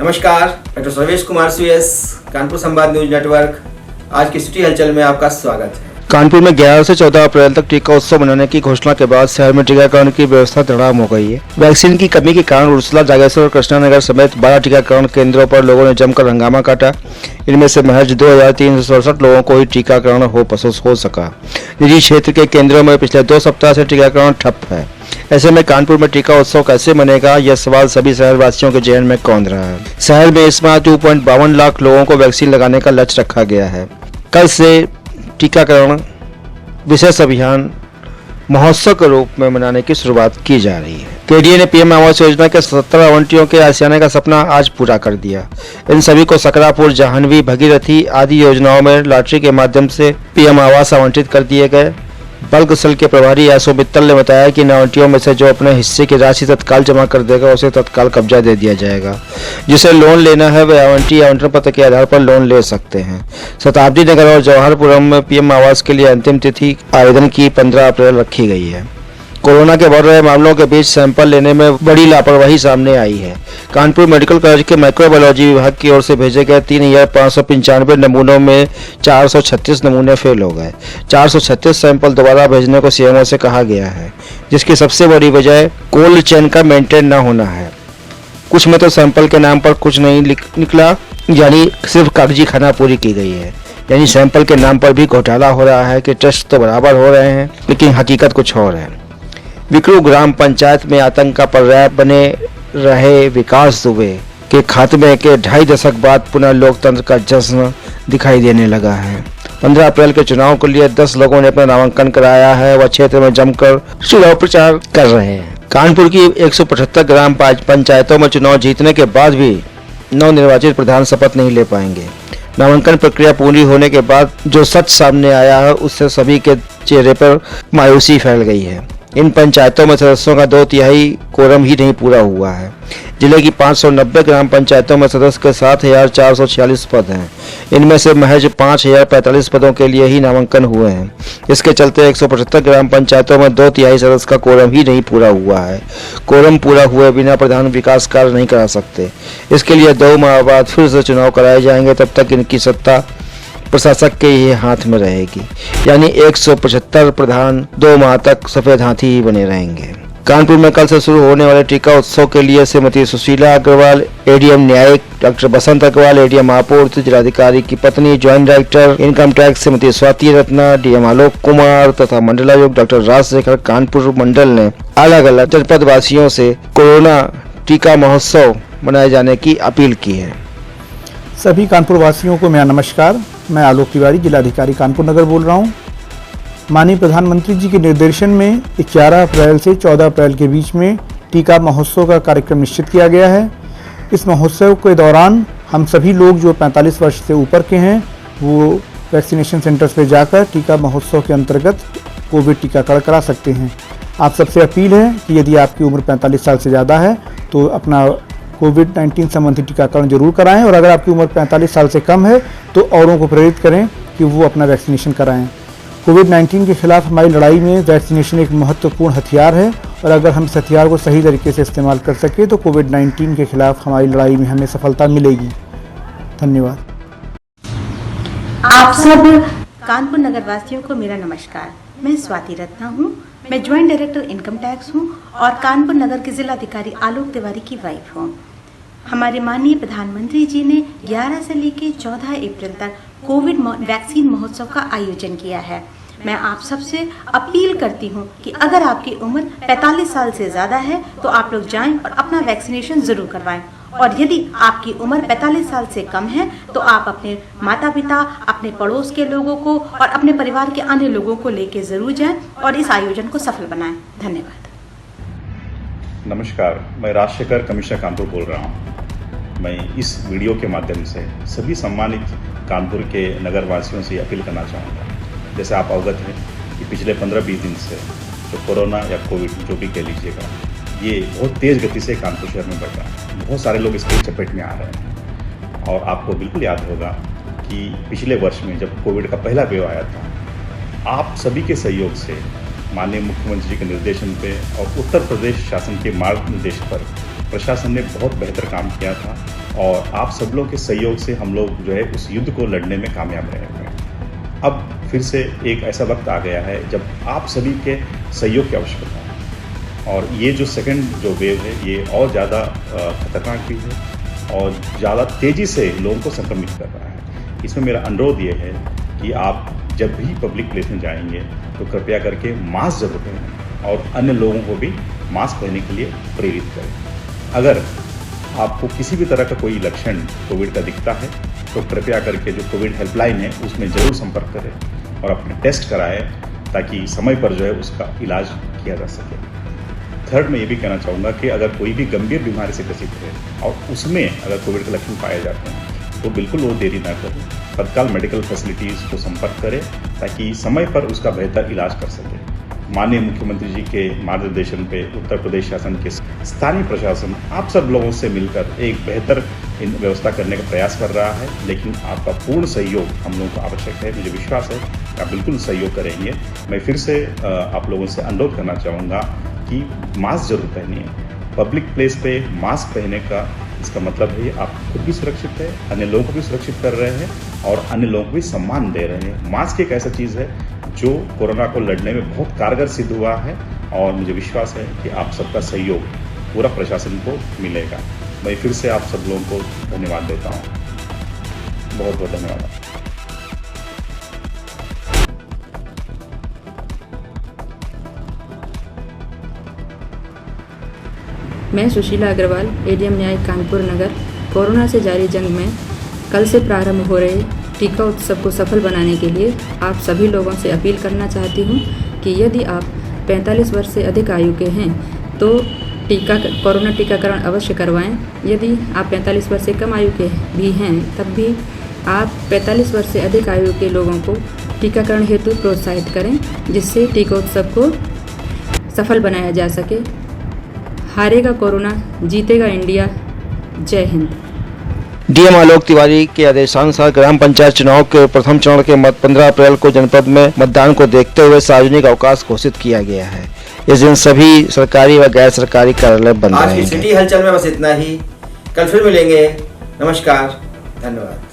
नमस्कार, डॉक्टर सर्वेश कुमार सुयस, कानपुर संवाद news network. आज की सिटी हलचल में आपका स्वागत है। कानपुर में 11 से 14 अप्रैल तक टीका उत्सव मनाने की घोषणा के बाद शहर में टीकाकरण की व्यवस्था धड़ाम हो गई है। वैक्सीन की कमी के कारण उर्सला, जागेश्वर और कृष्णानगर समेत 12 टीकाकरण केंद्रों पर लोगों ने जमकर हंगामा काटा। इनमें से महज 2367 लोगों को ही टीकाकरण हो सका। निजी क्षेत्र के केंद्रों में पिछले 2 सप्ताह से टीकाकरण ठप है। ऐसे में कानपुर में टीका उत्सव कैसे मनेगा, यह सवाल सभी शहरवासियों के जेहन में कौंध रहा है। शहर में इस माह 2.52 लाख लोगों को वैक्सीन लगाने का लक्ष्य रखा गया है। कल से टीकाकरण विशेष अभियान महोत्सव के रूप में मनाने की शुरुआत की जा रही है। केडीए ने पीएम आवास योजना के 17 आवंटियों के आशियाने का सपना आज पूरा कर दिया। इन सभी को सकरापुर, जाह्नवी, भगीरथी आदि योजनाओं में लॉटरी के माध्यम से पीएम आवास आवंटित कर दिए गए। बल्क सेल के प्रभारी एसओ मित्तल ने बताया कि इन आवंटियों में से जो अपने हिस्से की राशि तत्काल जमा कर देगा उसे तत्काल कब्जा दे दिया जाएगा। जिसे लोन लेना है वे आवंटी आवंटन पत्र के आधार पर लोन ले सकते हैं। शताब्दी नगर और जवाहरपुरम में पीएम आवास के लिए अंतिम तिथि आवेदन की 15 अप्रैल रखी गई है। कोरोना के बढ़ रहे मामलों के बीच सैंपल लेने में बड़ी लापरवाही सामने आई है। कानपुर मेडिकल कॉलेज के माइक्रोबायोलॉजी विभाग की ओर से भेजे गए 3595 नमूनों में 436 नमूने फेल हो गए। 436 सैंपल दोबारा भेजने को सीएमओ से कहा गया है, जिसकी सबसे बड़ी वजह कोल्ड चेन का मेंटेन न होना है। कुछ में तो सैंपल के नाम पर कुछ नहीं निकला, यानी सिर्फ कागजी खाना पूरी की गई है। यानी सैंपल के नाम पर भी घोटाला हो रहा है कि टेस्ट तो बराबर हो रहे हैं, लेकिन हकीकत कुछ और है। विक्रू ग्राम पंचायत में आतंक का पर्याय बने रहे विकास दुबे के खात्मे के 2.5 दशक बाद पुनः लोकतंत्र का जश्न दिखाई देने लगा है। 15 अप्रैल के चुनाव के लिए 10 लोगों ने अपना नामांकन कराया है। वह क्षेत्र में जमकर चुनाव प्रचार कर रहे हैं। कानपुर की 175 ग्राम पंचायतों में चुनाव जीतने के बाद भी नवनिर्वाचित प्रधान शपथ नहीं ले पाएंगे। नामांकन प्रक्रिया पूरी होने के बाद जो सच सामने आया है उससे सभी के चेहरे पर मायूसी फैल गई है। इन पंचायतों में सदस्यों का 2/3 कोरम ही नहीं पूरा हुआ है। जिले की 590 ग्राम पंचायतों में सदस्य के 7446 पद हैं। इनमें से महज 5045 पदों के लिए ही नामांकन हुए हैं। इसके चलते 175 ग्राम पंचायतों में 2/3 सदस्य का कोरम ही नहीं पूरा हुआ है। कोरम पूरा हुए बिना प्रधान विकास कार्य नहीं करा सकते। इसके लिए 2 माह बाद फिर से चुनाव कराए जाएंगे। तब तक इनकी सत्ता प्रशासक के ही हाथ में रहेगी। यानी 175 प्रधान 2 माह तक सफेद हाथी ही बने रहेंगे। कानपुर में कल से शुरू होने वाले टीका उत्सव के लिए श्रीमती सुशीला अग्रवाल, एडीएम न्यायिक डॉक्टर बसंत अग्रवाल, एडीएम आपूर्ति, जिलाधिकारी की पत्नी, joint director income tax Shrimati Swati Ratna, DM Alok Kumar तथा मंडलायुक्त डॉक्टर राजशेखर कानपुर मंडल ने अलग अलग जनपद वासियों से कोरोना टीका महोत्सव मनाए जाने की अपील की है। सभी कानपुर वासियों को मेरा नमस्कार। मैं आलोक तिवारी, जिलाधिकारी कानपुर नगर बोल रहा हूँ। माननीय प्रधानमंत्री जी के निर्देशन में 11 अप्रैल से 14 अप्रैल के बीच में टीका महोत्सव का कार्यक्रम निश्चित किया गया है। इस महोत्सव के दौरान हम सभी लोग जो 45 वर्ष से ऊपर के हैं वो वैक्सीनेशन सेंटर्स पर जाकर टीका महोत्सव के अंतर्गत कोविड टीकाकरण करा सकते हैं। आप सबसे अपील है कि यदि आपकी उम्र 45 साल से ज़्यादा है तो अपना कोविड-19 संबंधी टीकाकरण जरूर कराएं, और अगर आपकी उम्र 45 साल से कम है तो औरों को प्रेरित करें कि वो अपना वैक्सीनेशन कराएं। कोविड-19 के खिलाफ हमारी लड़ाई में वैक्सीनेशन एक महत्वपूर्ण हथियार है, और अगर हम इस हथियार को सही तरीके से इस्तेमाल कर सके तो कोविड-19 के खिलाफ हमारी लड़ाई में हमें सफलता मिलेगी। धन्यवाद। आप सब कानपुर नगर वासियों को मेरा नमस्कार। मैं स्वाति रत्ना हूँ। मैं ज्वाइंट डायरेक्टर इनकम टैक्स हूँ और कानपुर नगर के जिलाधिकारी आलोक तिवारी की वाइफ हूँ। हमारे माननीय प्रधानमंत्री जी ने 11 से लेकर 14 अप्रैल तक कोविड वैक्सीन महोत्सव का आयोजन किया है। मैं आप सबसे अपील करती हूँ कि अगर आपकी उम्र 45 साल से ज़्यादा है तो आप लोग जाएं और अपना वैक्सीनेशन ज़रूर करवाएं, और यदि आपकी उम्र 45 साल से कम है तो आप अपने माता पिता, अपने पड़ोस के लोगों को और अपने परिवार के अन्य लोगों को लेके ज़रूर जाएं और इस आयोजन को सफल बनाएं। धन्यवाद। नमस्कार, मैं राजशेखर कमिश्नर कानपुर बोल रहा हूँ। मैं इस वीडियो के माध्यम से सभी सम्मानित कानपुर के नगर वासियों से अपील करना चाहूँगा। जैसे आप अवगत हैं कि पिछले 15-20 दिन से जो कोरोना या कोविड जो भी कह लीजिएगा, ये बहुत तेज़ गति से कानपुर शहर में बढ़ रहा है। बहुत सारे लोग इसके चपेट में आ रहे हैं। और आपको बिल्कुल याद होगा कि पिछले वर्ष में जब कोविड का पहला वेव आया था, आप सभी के सहयोग से माननीय मुख्यमंत्री जी के निर्देशन पे और उत्तर प्रदेश शासन के मार्गनिर्देश पर प्रशासन ने बहुत बेहतर काम किया था और आप सब लोग के सहयोग से हम लोग जो है उस युद्ध को लड़ने में कामयाब रहे हैं। अब फिर से एक ऐसा वक्त आ गया है जब आप सभी के सहयोग की आवश्यकता है और ये जो सेकंड जो वेव है ये और ज़्यादा खतरनाक भी है और ज़्यादा तेज़ी से लोगों को संक्रमित कर रहा है। इसमें मेरा अनुरोध ये है कि आप जब भी पब्लिक प्लेस में जाएंगे तो कृपया करके मास्क जरूर पहनें और अन्य लोगों को भी मास्क पहनने के लिए प्रेरित करें। अगर आपको किसी भी तरह का कोई लक्षण कोविड का दिखता है तो कृपया करके जो कोविड हेल्पलाइन है उसमें ज़रूर संपर्क करें और अपने टेस्ट कराएं ताकि समय पर जो है उसका इलाज किया जा सके। थर्ड, मैं ये भी कहना चाहूँगा कि अगर कोई भी गंभीर बीमारी से ग्रसित है और उसमें अगर कोविड के लक्षण पाए जाते हैं तो बिल्कुल वो देरी ना करें, तत्काल मेडिकल फैसिलिटीज़ को संपर्क करें ताकि समय पर उसका बेहतर इलाज कर सके। माननीय मुख्यमंत्री जी के मार्गदर्शन पे उत्तर प्रदेश शासन के स्थानीय प्रशासन आप सब लोगों से मिलकर एक बेहतर व्यवस्था करने का प्रयास कर रहा है, लेकिन आपका पूर्ण सहयोग हम लोगों को आवश्यक है। मुझे विश्वास है कि आप बिल्कुल सहयोग करेंगे। मैं फिर से आप लोगों से अनुरोध करना चाहूँगा कि मास्क जरूर पहनिए। पब्लिक प्लेस पे मास्क पहनने का इसका मतलब है आप खुद भी सुरक्षित है, अन्य लोगों को भी सुरक्षित कर रहे हैं और अन्य लोगों को भी सम्मान दे रहे हैं। मास्क एक ऐसा चीज़ है जो कोरोना को लड़ने में बहुत कारगर सिद्ध हुआ है और मुझे विश्वास है कि आप सबका सहयोग पूरा प्रशासन को मिलेगा। मैं फिर से आप सब लोगों को धन्यवाद देता हूँ। बहुत बहुत धन्यवाद। मैं सुशीला अग्रवाल, एडीएम न्याय कानपुर नगर। कोरोना से जारी जंग में कल से प्रारंभ हो रहे टीका उत्सव को सफल बनाने के लिए आप सभी लोगों से अपील करना चाहती हूँ कि यदि आप 45 वर्ष से अधिक आयु के हैं तो कोरोना टीकाकरण अवश्य करवाएं। यदि आप 45 वर्ष से कम आयु के भी हैं तब भी आप 45 वर्ष से अधिक आयु के लोगों को टीकाकरण हेतु प्रोत्साहित करें, जिससे टीकोत्सव को सफल बनाया जा सके। हारेगा कोरोना, जीतेगा इंडिया। जय हिंद। डीएम आलोक तिवारी के आदेशानुसार ग्राम पंचायत चुनाव के प्रथम चरण के मत 15 अप्रैल को जनपद में मतदान को देखते हुए सार्वजनिक अवकाश घोषित किया गया है। इस दिन सभी सरकारी व गैर सरकारी कार्यालय बंद आज की रहेंगे। सिटी हलचल में बस इतना ही। कल फिर मिलेंगे। नमस्कार, धन्यवाद।